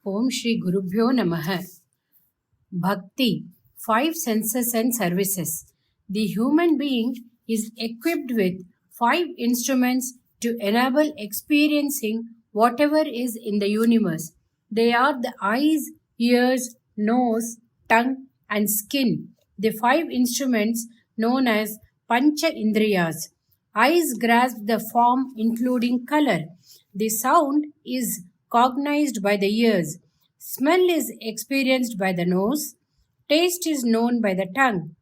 Om Shri Gurubhyo Namaha. Bhakti, 5 senses and services. The human being is equipped with 5 instruments to enable experiencing whatever is in the universe. They are the eyes, ears, nose, tongue, and skin. The 5 instruments known as Pancha Indriyas. Eyes grasp the form including color. The sound is cognized by the ears. Smell is experienced by the nose. Taste is known by the tongue.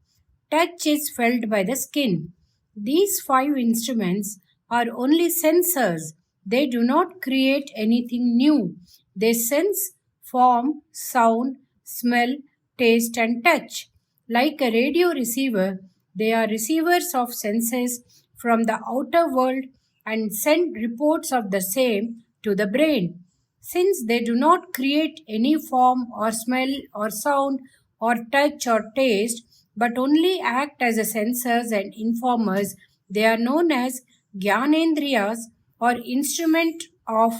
Touch is felt by the skin. These 5 instruments are only sensors. They do not create anything new. They sense form, sound, smell, taste, and touch. Like a radio receiver, they are receivers of senses from the outer world and send reports of the same to the brain. Since they do not create any form or smell or sound or touch or taste, but only act as a sensors and informers, they are known as Gyanendriyas or instrument of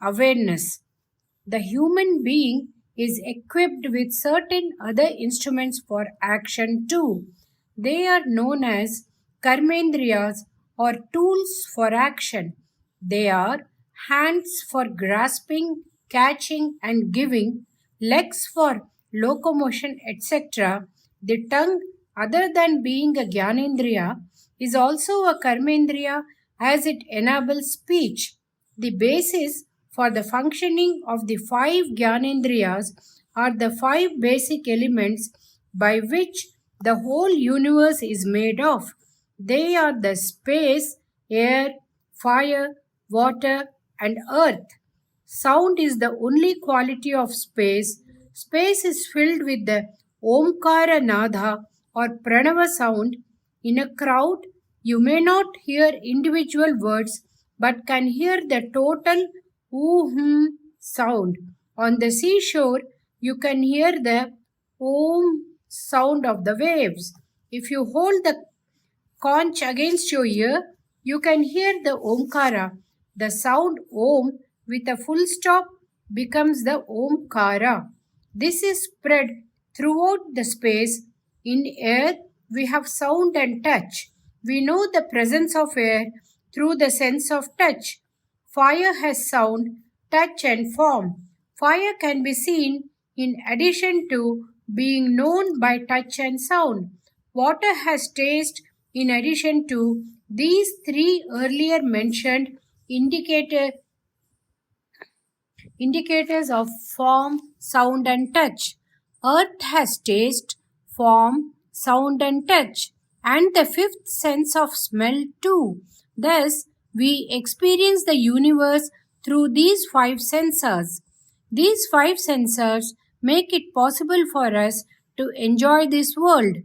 awareness. The human being is equipped with certain other instruments for action too. They are known as Karmendriyas or tools for action. They are hands for grasping, catching, and giving, legs for locomotion, etc. The tongue, other than being a Gyanendriya, is also a Karmendriya as it enables speech. The basis for the functioning of the 5 Gyanendriyas are the 5 basic elements by which the whole universe is made of. They are the space, air, fire, water, and earth. Sound is the only quality of space. Space is filled with the Omkara Nadha or Pranava sound. In a crowd, you may not hear individual words but can hear the total Ooh sound. On the seashore, you can hear the Om sound of the waves. If you hold the conch against your ear, you can hear the Omkara. The sound Om with a full stop becomes the Omkara. This is spread throughout the space. In air, we have sound and touch. We know the presence of air through the sense of touch. Fire has sound, touch, and form. Fire can be seen in addition to being known by touch and sound. Water has taste in addition to these 3 earlier mentioned indicators of form, sound, and touch. Earth has taste, form, sound, and touch, and the 5th sense of smell too. Thus, we experience the universe through these 5 sensors. These 5 sensors make it possible for us to enjoy this world.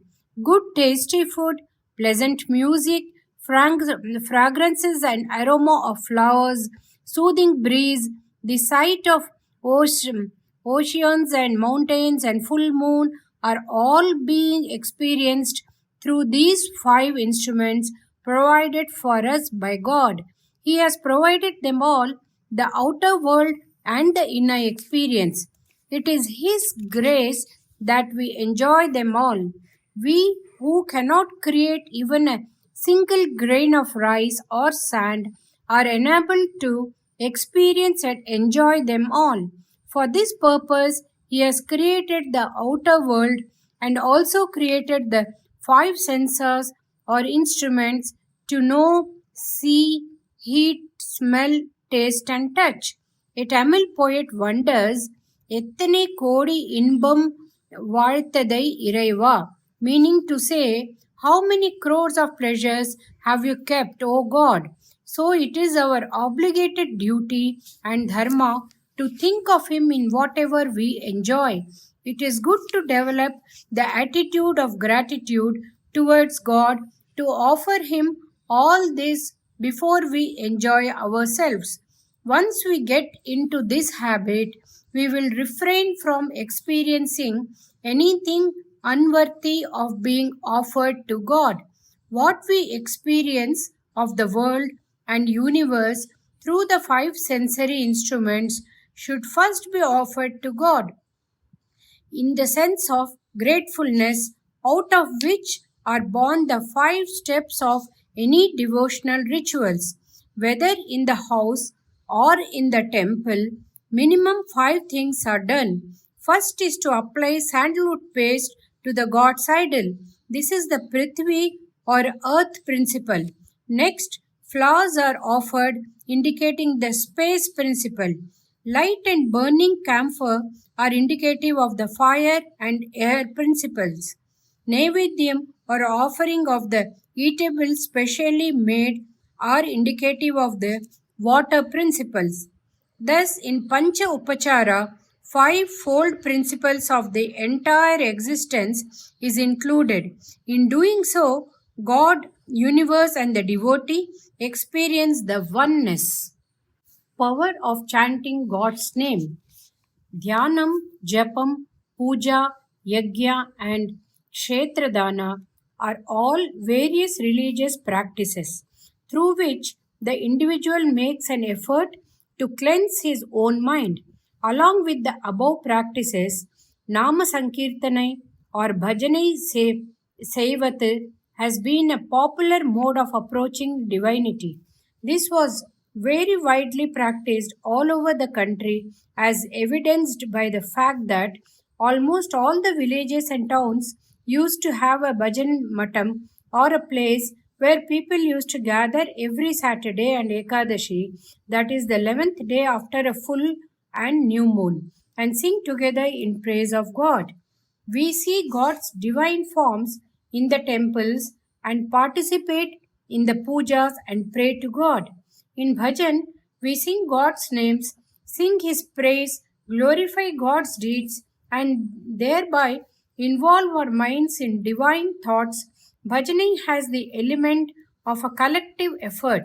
Good tasty food, pleasant music, fragrances and aroma of flowers, soothing breeze, the sight of oceans and mountains and full moon are all being experienced through these 5 instruments provided for us by God. He has provided them all, the outer world and the inner experience. It is His grace that we enjoy them all. We who cannot create even a single grain of rice or sand are enabled to experience and enjoy them all. For this purpose, He has created the outer world and also created the 5 sensors or instruments to know, see, heat, smell, taste, and touch. A Tamil poet wonders, Ethane Kodi Inbam Varthadai Iraiva, meaning to say, how many crores of pleasures have you kept, O God? So it is our obligated duty and dharma to think of Him in whatever we enjoy. It is good to develop the attitude of gratitude towards God, to offer Him all this before we enjoy ourselves. Once we get into this habit, we will refrain from experiencing anything unworthy of being offered to God. What we experience of the world and universe through the 5 sensory instruments should first be offered to God, in the sense of gratefulness, out of which are born the 5 steps of any devotional rituals. Whether in the house or in the temple, minimum 5 things are done. First is to apply sandalwood paste to the god's idol. This is the Prithvi or earth principle. Next, flowers are offered, indicating the space principle. Light and burning camphor are indicative of the fire and air principles. Naivedyam or offering of the eatables specially made are indicative of the water principles. Thus, in Pancha Upachara, 5-fold principles of the entire existence is included. In doing so, God, universe and the devotee experience the oneness. Power of chanting God's name. Dhyanam, Japam, Puja, Yajna and Kshetradana are all various religious practices through which the individual makes an effort to cleanse his own mind. Along with the above practices, Nama Sankirtanai or Bhajanai Saivat has been a popular mode of approaching divinity. This was very widely practiced all over the country, as evidenced by the fact that almost all the villages and towns used to have a bhajan matam, or a place where people used to gather every Saturday and Ekadashi, that is the 11th day after a full and new moon, and sing together in praise of God. We see God's divine forms in the temples and participate in the pujas and pray to God. In bhajan, we sing God's names, sing His praise, glorify God's deeds, and thereby involve our minds in divine thoughts. Bhajaning has the element of a collective effort.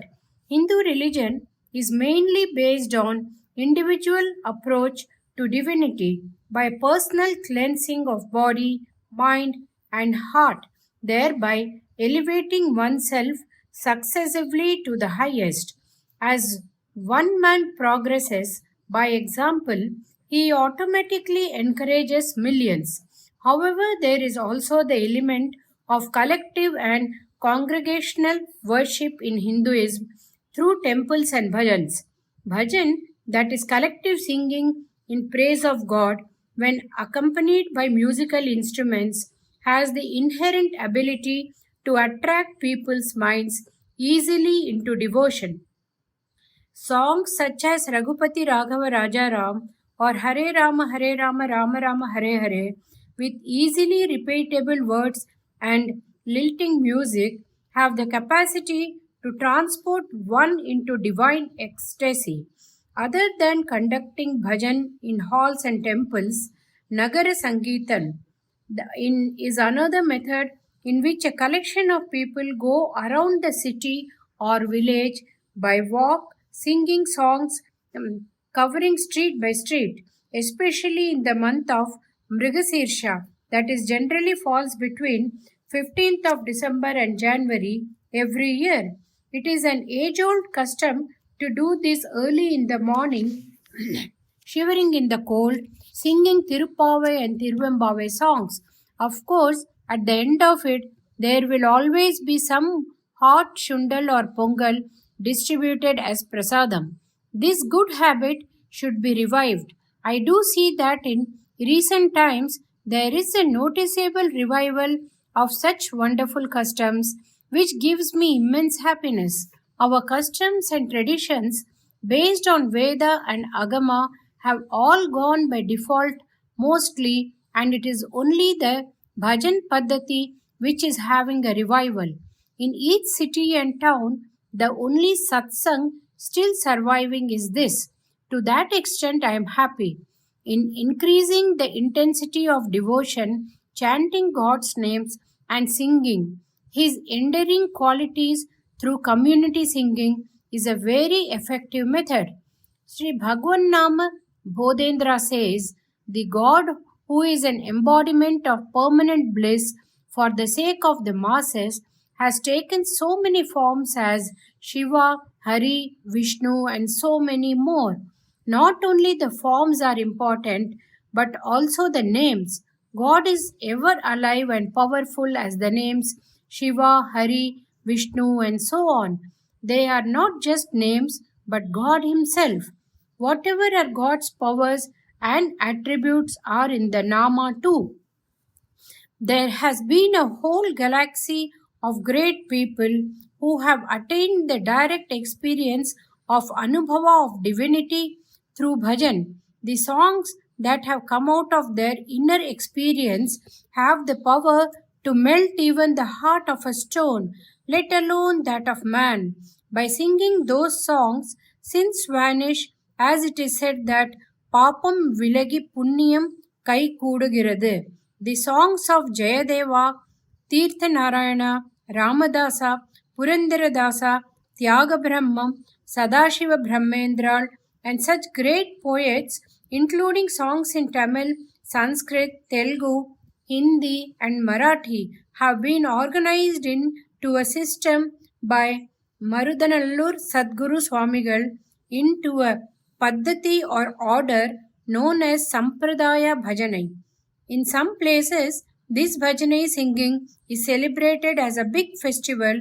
Hindu religion is mainly based on individual approach to divinity by personal cleansing of body, mind, and heart, thereby elevating oneself successively to the highest. As one man progresses by example, he automatically encourages millions. However, there is also the element of collective and congregational worship in Hinduism through temples and bhajans. Bhajan, that is collective singing in praise of God, when accompanied by musical instruments, has the inherent ability to attract people's minds easily into devotion. Songs such as Raghupati Raghava Rajaram or Hare Rama Rama Rama Hare Hare, with easily repeatable words and lilting music, have the capacity to transport one into divine ecstasy. Other than conducting bhajan in halls and temples, Nagara Sangeetan is another method in which a collection of people go around the city or village by walk, singing songs, covering street by street, especially in the month of Mrigasirsha, that is generally falls between 15th of December and January every year. It is an age-old custom to do this early in the morning, shivering in the cold, singing Tirupavai and Tiruvambavai songs. Of course, at the end of it, there will always be some hot shundal or pongal distributed as prasadam. This good habit should be revived. I do see that in recent times there is a noticeable revival of such wonderful customs, which gives me immense happiness. Our customs and traditions based on Veda and Agama have all gone by default mostly, and it is only the Bhajan Paddhati which is having a revival. In each city and town, the only satsang still surviving is this. To that extent, I am happy. In increasing the intensity of devotion, chanting God's names and singing His endearing qualities through community singing is a very effective method. Sri Bhagwan Nama Bodhendra says, the God who is an embodiment of permanent bliss for the sake of the masses has taken so many forms as Shiva, Hari, Vishnu, and so many more. Not only the forms are important, but also the names. God is ever alive and powerful as the names Shiva, Hari, Vishnu, and so on. They are not just names, but God Himself. Whatever are God's powers and attributes are in the Nama too. There has been a whole galaxy of great people who have attained the direct experience of Anubhava of divinity through bhajan. The songs that have come out of their inner experience have the power to melt even the heart of a stone, let alone that of man. By singing those songs, sins vanish, as it is said that Papam Vilagi Punyam Kai Kudugirathu. The songs of Jayadeva, Tirthanarayana, Ramadasa, Purandaradasa, Tyaga Brahmam, Sadashiva Brahmendral, and such great poets, including songs in Tamil, Sanskrit, Telugu, Hindi, and Marathi, have been organized into a system by Marudanallur Sadguru Swamigal into a Paddhati or order known as Sampradaya Bhajanai. In some places, this bhajanai singing is celebrated as a big festival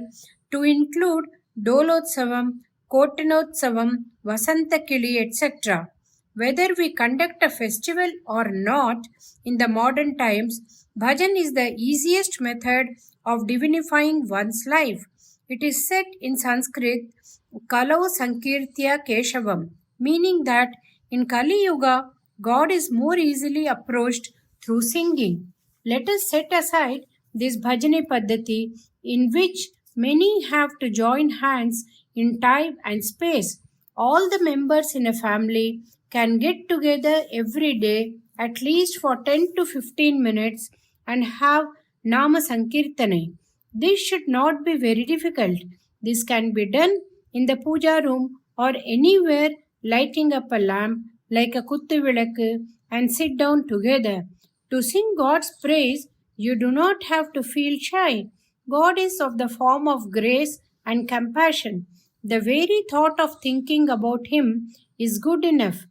to include Dolotsavam, Kotanotsavam, Vasantakili, etc. Whether we conduct a festival or not in the modern times, bhajan is the easiest method of divinifying one's life. It is said in Sanskrit, Kalau Sankirtya Keshavam, meaning that in Kali Yuga, God is more easily approached through singing. Let us set aside this bhajane paddhati in which many have to join hands in time and space. All the members in a family can get together every day at least for 10 to 15 minutes and have Nama Sankirtane. This should not be very difficult. This can be done in the puja room or anywhere, lighting up a lamp like a kuttu vilakku and sit down together. To sing God's praise, you do not have to feel shy. God is of the form of grace and compassion. The very thought of thinking about Him is good enough.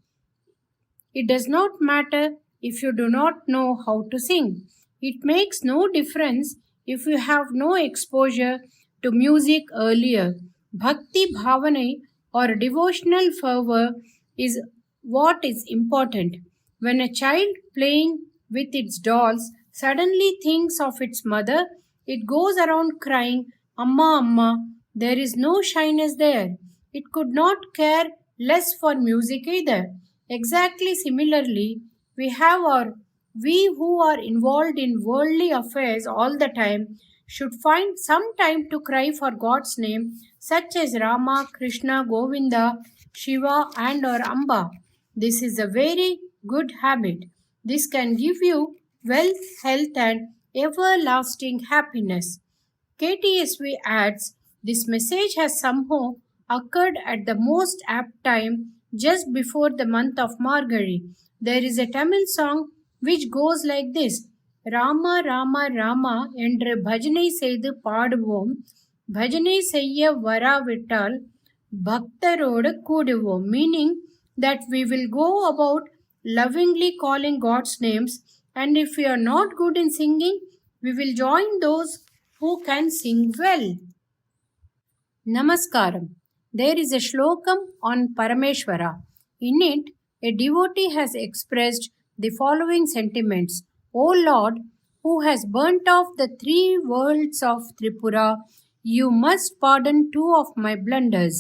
It does not matter if you do not know how to sing. It makes no difference if you have no exposure to music earlier. Bhakti bhavanai or devotional fervor is what is important. When a child playing with its dolls suddenly thinks of its mother, it goes around crying, Amma, Amma. There is no shyness there. It could not care less for music either. Exactly similarly, we who are involved in worldly affairs all the time should find some time to cry for God's name, such as Rama, Krishna, Govinda, Shiva, and or Amba. This is a very good habit. This can give you wealth, health, and everlasting happiness. KTSV adds, this message has somehow occurred at the most apt time just before the month of Margari. There is a Tamil song which goes like this: Rama Rama Rama என்று பஜனை செய்து பாடுவோம், பஜனை செய்ய வராவிட்டால் பக்தரோடு கூடுவோம், meaning that we will go about lovingly calling God's names, and if we are not good in singing, we will join those who can sing well. Namaskaram. There is a shlokam on Parameshwara. In it, a devotee has expressed the following sentiments: O Lord, who has burnt off the three worlds of Tripura, you must pardon two of my blunders.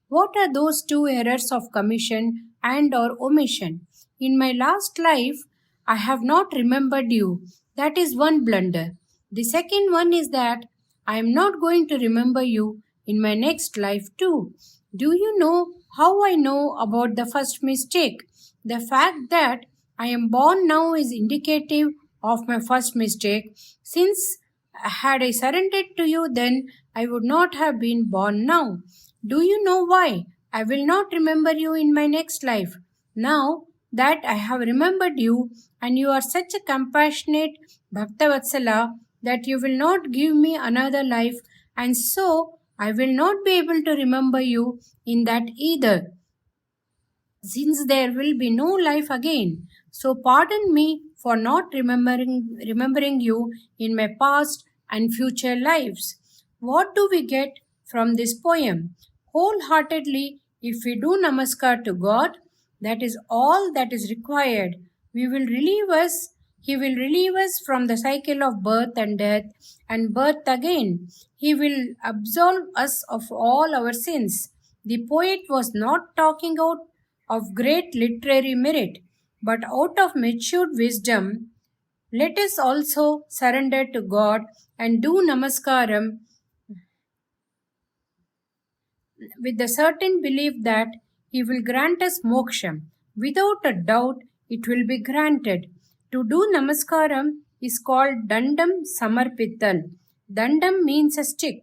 What are those two errors of commission and or omission? In my last life, I have not remembered you. That is one blunder. The second one is that I am not going to remember you in my next life too. Do you know how I know about the first mistake? The fact that I am born now is indicative of my first mistake, since had I surrendered to you then, I would not have been born now. Do you know why I will not remember you in my next life? Now that I have remembered you, and you are such a compassionate Bhaktavatsala that you will not give me another life, and so I will not be able to remember you in that either. since there will be no life again. So pardon me for not remembering you in my past and future lives. What do we get from this poem? Wholeheartedly, if we do namaskar to God, that is all that is required. We will relieve us, He will relieve us from the cycle of birth and death and birth again. He will absolve us of all our sins. The poet was not talking out of great literary merit, but out of matured wisdom. Let us also surrender to God and do namaskaram with the certain belief that He will grant us moksha. Without a doubt, it will be granted. To do namaskaram is called dandam samarpittal. Dandam means a stick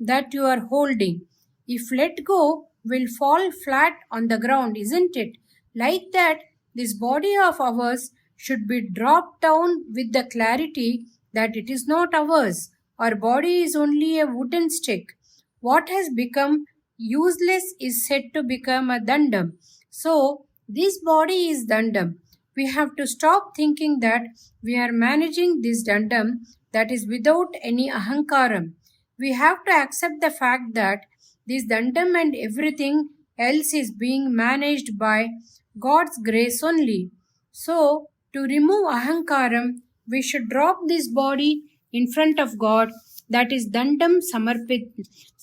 that you are holding. If let go, will fall flat on the ground, isn't it? Like that, this body of ours should be dropped down with the clarity that it is not ours. Our body is only a wooden stick. What has become useless is said to become a dandam. So, this body is dandam. We have to stop thinking that we are managing this dandam that is without any ahankaram. We have to accept the fact that this dandam and everything else is being managed by God's grace only. So, to remove ahankaram, we should drop this body in front of God, that is dandam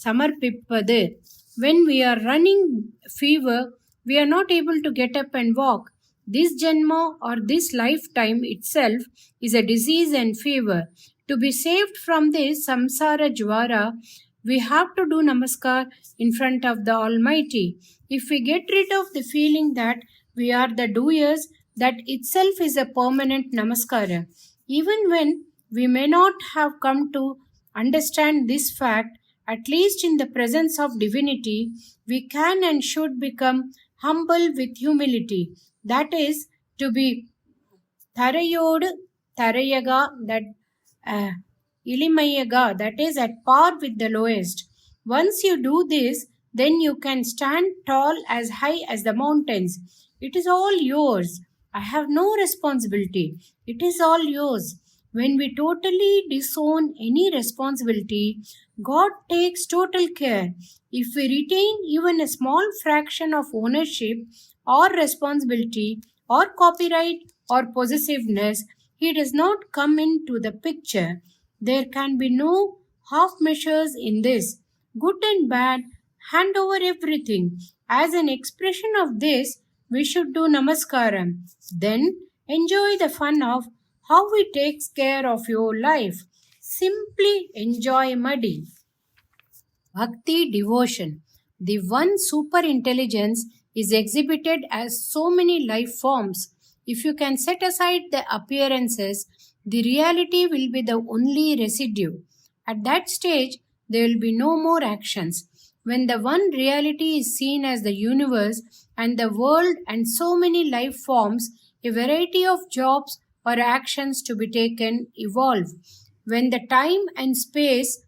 samarpippadu. When we are running fever, we are not able to get up and walk. This janma or this lifetime itself is a disease and fever. To be saved from this samsara jwara, we have to do namaskar in front of the Almighty. If we get rid of the feeling that we are the doers, that itself is a permanent namaskara. Even when we may not have come to understand this fact, at least in the presence of divinity, we can and should become humble with humility. That is, to be Tharayod Tharayaga, that uh, Ilimayaga, that is at par with the lowest. Once you do this, then you can stand tall as high as the mountains. It is all yours. I have no responsibility. It is all yours. When we totally disown any responsibility, God takes total care. If we retain even a small fraction of ownership or responsibility or copyright or possessiveness, He does not come into the picture. There can be no half measures in this. Good and bad, hand over everything. As an expression of this, we should do namaskaram. Then enjoy the fun of how He takes care of your life. Simply enjoy Muddy. Bhakti devotion. The one super intelligence is exhibited as so many life forms. If you can set aside the appearances, the reality will be the only residue. At that stage, there will be no more actions. When the one reality is seen as the universe and the world and so many life forms, a variety of jobs or actions to be taken evolve. When the time and space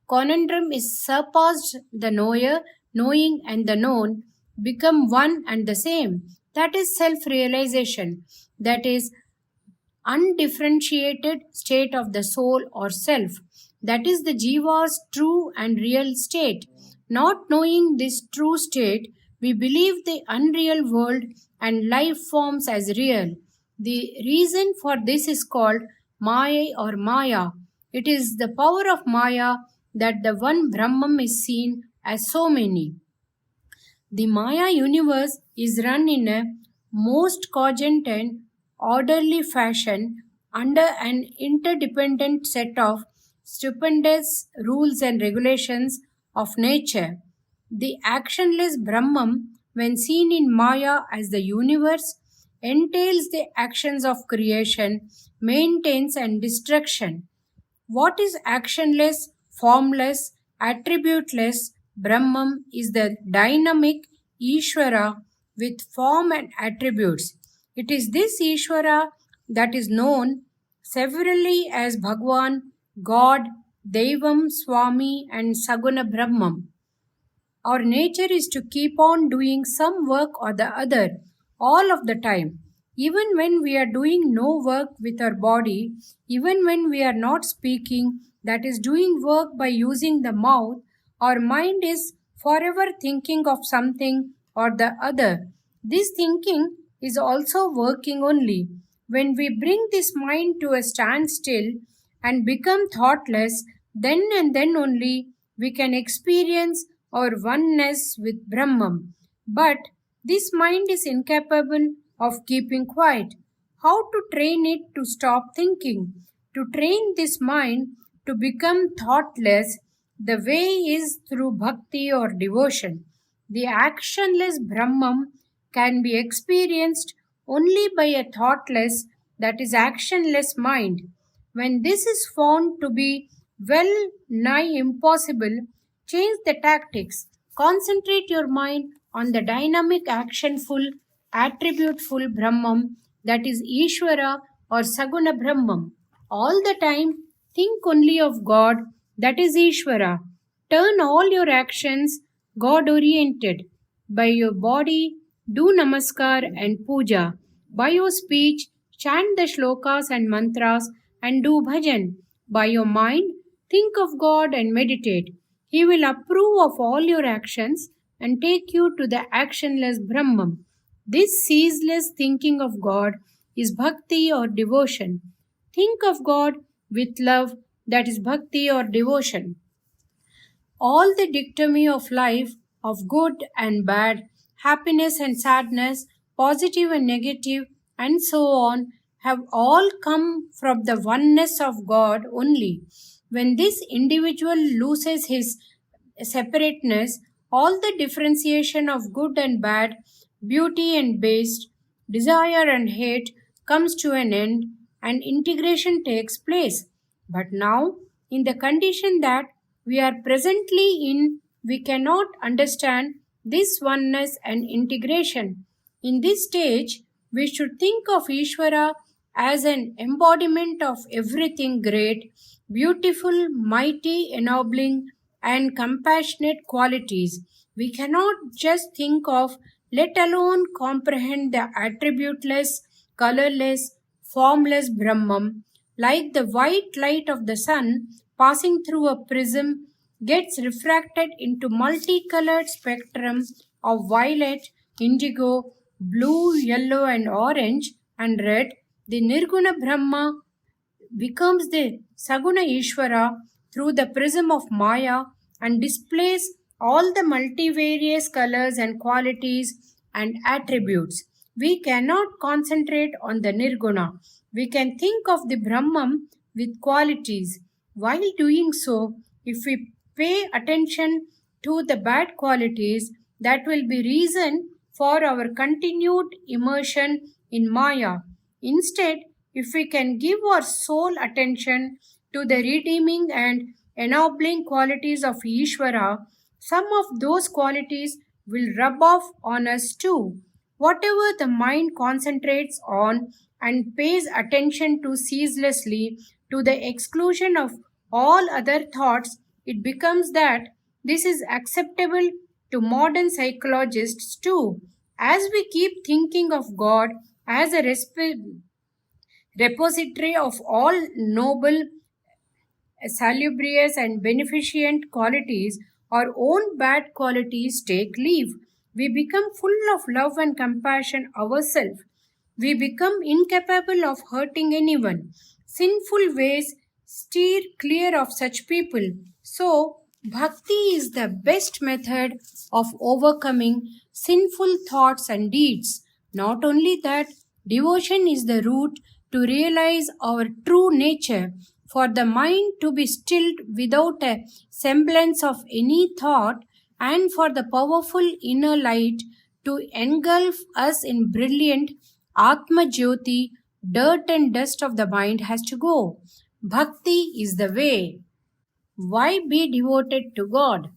conundrum is surpassed, the knower, knowing, and the known become one and the same. That is self realization. That is undifferentiated state of the soul or self. That is the jiva's true and real state. Not knowing this true state, we believe the unreal world and life forms as real. The reason for this is called Maya or Maya. It is the power of Maya that the one Brahman is seen as so many. The Maya universe is run in a most cogent and orderly fashion under an interdependent set of stupendous rules and regulations of nature. The actionless Brahman, when seen in Maya as the universe, entails the actions of creation, maintenance, and destruction. What is actionless, formless, attributeless Brahman is the dynamic Ishvara with form and attributes. It is this Ishvara that is known severally as Bhagwan, God, Devam, Swami, and Saguna Brahman. Our nature is to keep on doing some work or the other all of the time. Even when we are doing no work with our body, even when we are not speaking, that is doing work by using the mouth, our mind is forever thinking of something or the other. This thinking is also working only. When we bring this mind to a standstill and become thoughtless, then and then only we can experience our oneness with Brahman. But this mind is incapable of keeping quiet. How to train it to stop thinking? To train this mind to become thoughtless, the way is through bhakti or devotion. The actionless Brahman can be experienced only by a thoughtless, that is, actionless mind. When this is found to be well nigh impossible, change the tactics. Concentrate your mind on the dynamic, actionful, attributeful Brahman, that is Ishvara or Saguna Brahman. All the time, think only of God, that is Ishvara. Turn all your actions God oriented. By your body, do namaskar and puja. By your speech, chant the shlokas and mantras and do bhajan. By your mind, think of God and meditate. He will approve of all your actions and take you to the actionless Brahman. This ceaseless thinking of God is bhakti or devotion. Think of God with love, that is bhakti or devotion. All the dichotomy of life, of good and bad, happiness and sadness, positive and negative, and so on, have all come from the oneness of God only. When this individual loses his separateness, all the differentiation of good and bad, beauty and waste, desire and hate comes to an end and integration takes place. But now, in the condition that we are presently in, we cannot understand this oneness and integration. In this stage, we should think of Ishvara as an embodiment of everything great, beautiful, mighty, ennobling, and compassionate qualities. We cannot just think of, let alone comprehend the attributeless, colorless, formless Brahman, like the white light of the sun passing through a prism gets refracted into multicolored spectrum of violet, indigo, blue, yellow and orange and red. The Nirguna Brahma becomes the Saguna Ishvara through the prism of Maya and displays all the multivarious colors and qualities and attributes. We cannot concentrate on the Nirguna. We can think of the Brahman with qualities. While doing so, if we pay attention to the bad qualities, that will be reason for our continued immersion in Maya. Instead, if we can give our sole attention to the redeeming and ennobling qualities of Ishvara, some of those qualities will rub off on us too. Whatever the mind concentrates on and pays attention to ceaselessly, to the exclusion of all other thoughts, it becomes that this is acceptable to modern psychologists too. As we keep thinking of God as a repository of all noble, salubrious, and beneficent qualities, our own bad qualities take leave. We become full of love and compassion ourselves. We become incapable of hurting anyone. Sinful ways steer clear of such people. So, bhakti is the best method of overcoming sinful thoughts and deeds. Not only that, devotion is the route to realize our true nature, for the mind to be stilled without a semblance of any thought, and for the powerful inner light to engulf us in brilliant Atma Jyoti, dirt and dust of the mind has to go. Bhakti is the way. Why be devoted to God?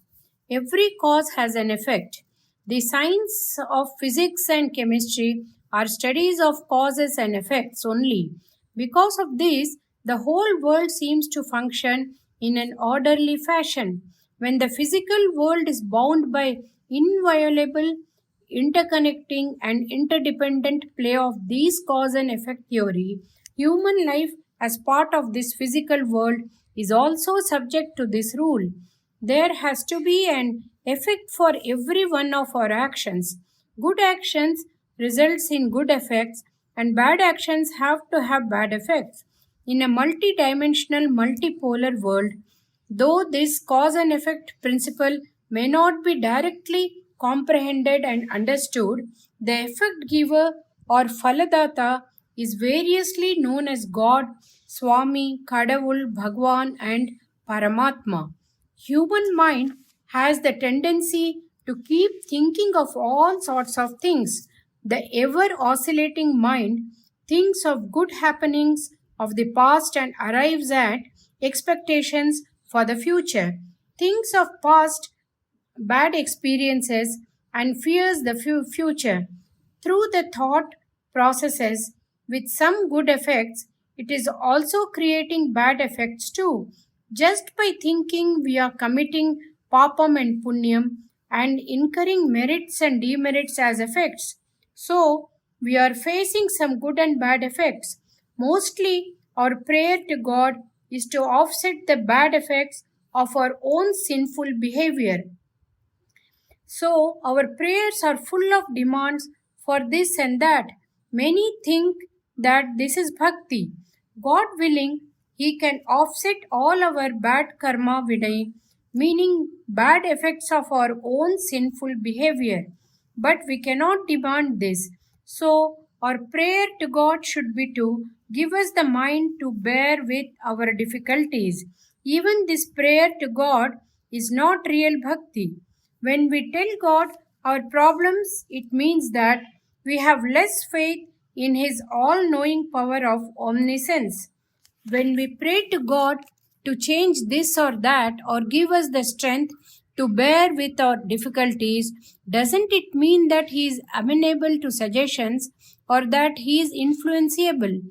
Every cause has an effect. The science of physics and chemistry are studies of causes and effects only. Because of this, the whole world seems to function in an orderly fashion. When the physical world is bound by inviolable, interconnecting, and interdependent play of these cause and effect theory, human life as part of this physical world is also subject to this rule. There has to be an effect for every one of our actions. Good actions results in good effects, and bad actions have to have bad effects. In a multi-dimensional, multipolar world, though this cause and effect principle may not be directly comprehended and understood, the effect giver or Faladata is variously known as God, Swami, Kadavul, Bhagwan, and Paramatma. Human mind has the tendency to keep thinking of all sorts of things. The ever oscillating mind thinks of good happenings of the past and arrives at expectations for the future, thinks of past bad experiences and fears the future. Through the thought processes with some good effects, it is also creating bad effects too. Just by thinking, we are committing papam and punyam and incurring merits and demerits as effects. So, we are facing some good and bad effects. Mostly, our prayer to God is to offset the bad effects of our own sinful behavior. So, our prayers are full of demands for this and that. Many think that this is bhakti. God willing, He can offset all our bad karma vinay, meaning bad effects of our own sinful behavior. But we cannot demand this. So, our prayer to God should be to give us the mind to bear with our difficulties. Even this prayer to God is not real bhakti. When we tell God our problems, it means that we have less faith in His all-knowing power of omniscience. When we pray to God to change this or that or give us the strength to bear with our difficulties, doesn't it mean that He is amenable to suggestions or that He is influenceable?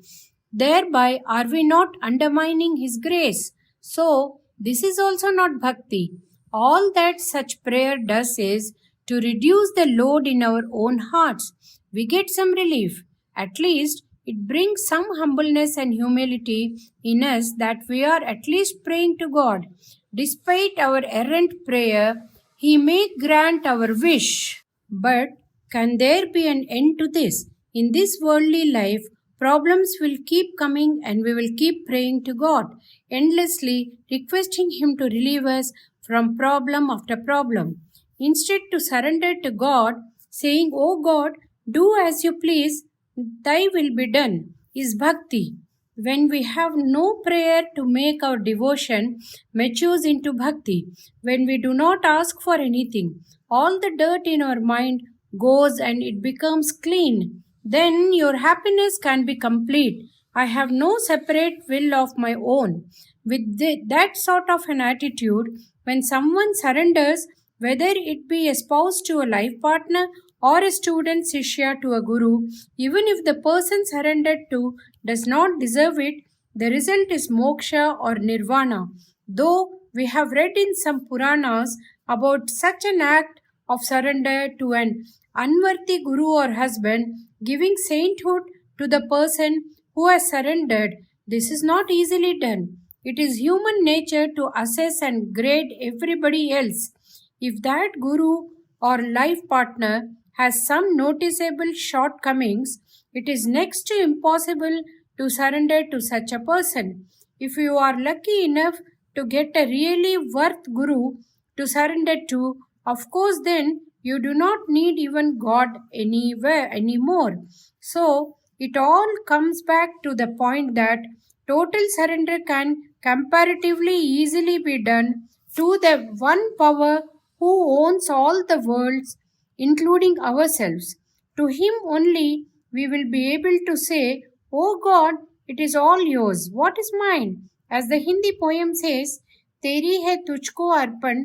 Thereby, are we not undermining His grace? So, this is also not bhakti. All that such prayer does is to reduce the load in our own hearts. We get some relief. At least it brings some humbleness and humility in us that we are at least praying to God. Despite our errant prayer, He may grant our wish. But can there be an end to this? In this worldly life, problems will keep coming and we will keep praying to God, endlessly requesting Him to relieve us from problem after problem. Instead to surrender to God, saying, "O God, do as you please, thy will be done," is bhakti. When we have no prayer to make our devotion matures into bhakti, when we do not ask for anything, all the dirt in our mind goes and it becomes clean. Then your happiness can be complete. I have no separate will of my own. With that sort of an attitude, when someone surrenders, whether it be a spouse to a life partner or a student Shishya to a guru, even if the person surrendered to does not deserve it, the result is moksha or nirvana. Though we have read in some Puranas about such an act of surrender to an unworthy guru or husband, giving sainthood to the person who has surrendered, this is not easily done. It is human nature to assess and grade everybody else. If that guru or life partner has some noticeable shortcomings, it is next to impossible to surrender to such a person. If you are lucky enough to get a really worth guru to surrender to, of course then you do not need even God anywhere anymore. So it all comes back to the point that total surrender can comparatively easily be done to the one power who owns all the worlds, including ourselves. To Him only we will be able to say, "O God, it is all yours. What is mine?" As the Hindi poem says, "Teri hai tujhko arpan,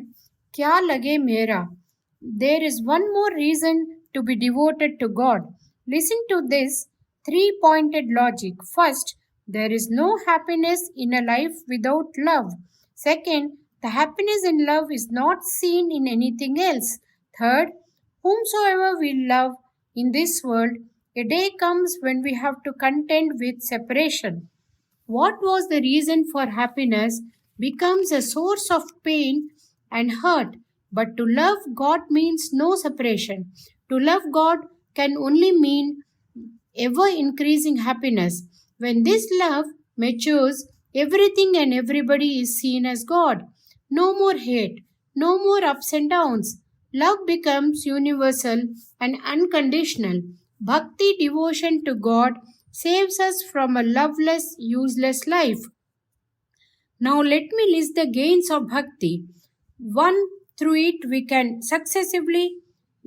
kya lage mera." There is one more reason to be devoted to God. Listen to this three-pointed logic. First, there is no happiness in a life without love. Second, The happiness in love is not seen in anything else. Third, whomsoever we love in this world, a day comes when we have to contend with separation. What was the reason for happiness becomes a source of pain and hurt. But to love God means no separation. To love God can only mean ever increasing happiness. When this love matures, everything and everybody is seen as God. No more hate, no more ups and downs. Love becomes universal and unconditional. Bhakti, devotion to God, saves us from a loveless, useless life. Now let me list the gains of bhakti. One, through it we can successively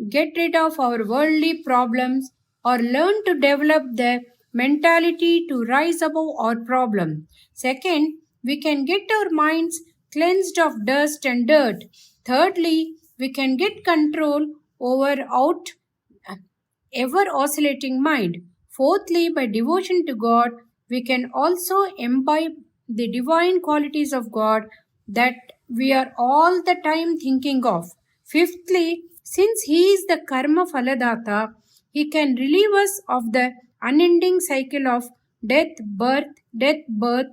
get rid of our worldly problems or learn to develop the mentality to rise above our problem. Second, we can get our minds cleansed of dust and dirt. Thirdly, we can get control over out ever oscillating mind. Fourthly, by devotion to God, we can also imbibe the divine qualities of God that we are all the time thinking of. Fifthly, since He is the Karma Phaladata, He can relieve us of the unending cycle of death, birth,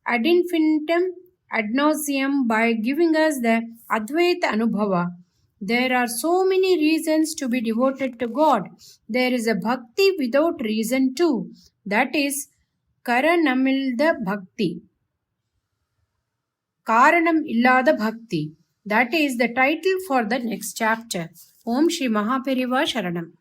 ad infinitum, ad nauseam by giving us the Advaita Anubhava. There are so many reasons to be devoted to God. There is a bhakti without reason too. That is Karanamilda Bhakti. Karanam Illada Bhakti. That is the title for the next chapter. Om Shri Mahaperiva Sharanam.